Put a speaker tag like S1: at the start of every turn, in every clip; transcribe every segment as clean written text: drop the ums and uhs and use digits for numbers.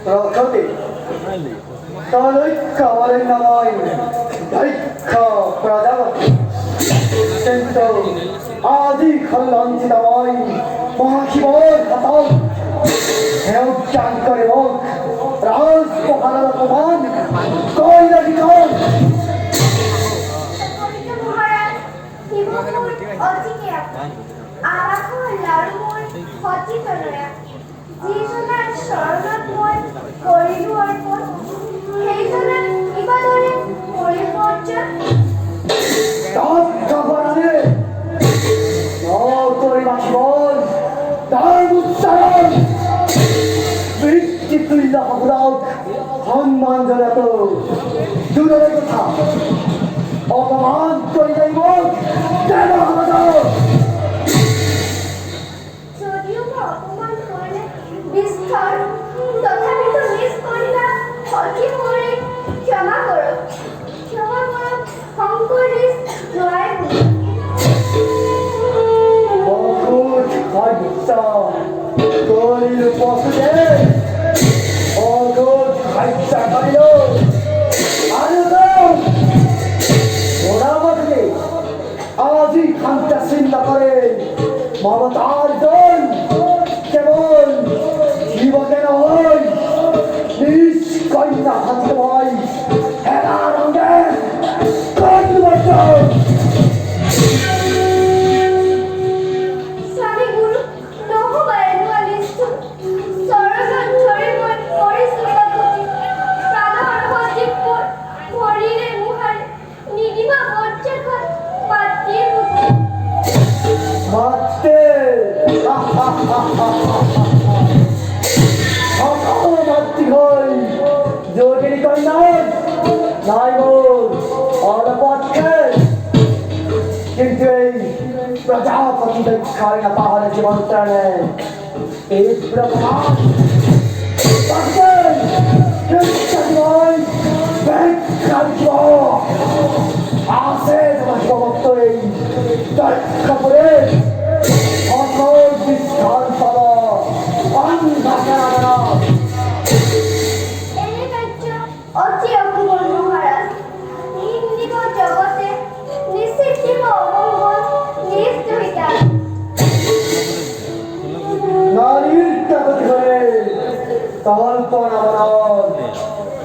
S1: প্রকৃতি তলৈক্য বরেণ্যময় দৈক্ষ প্রজাপতি কিন্তু আদি খলঞ্চিতময় মহাশিবর হাতক হেউ চান করে হোক রাজ পোহালার অপমান কইলা বিকল সম্মান জানাত দূরের কথা অপমান করে যাইব কেন
S2: যদিও বা অপমান করলে বিস্তর তথাপি তো মিস করি না অতি করে ক্ষমা করো শঙ্করের জয়
S1: বহুত খাইছা করিল পশুদে অগোধ খাইছা খাইল আনুদম ওরা মাঠে আজই খানটা চিন্তা করে মমতার জন কেবল জীবনে নয় নিজ কন্যা হাতে ভয় এরা রঙে কর্মবর্ষ কিন্তু এই প্রজাপতি দক্ষায় না তাহলে জীবন ত্রাণে এই প্রমাণ আছে তোমার সমস্ত এই দক্ষ করে অকল বিস্তার পাওয়া কল্পনা বরণ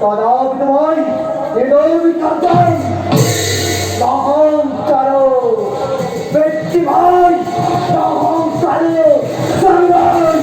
S1: তদাব তোমায় হৃদয় বিকাশ অহংকার ব্যক্তি ভাই অহংকারে সংগ্রাম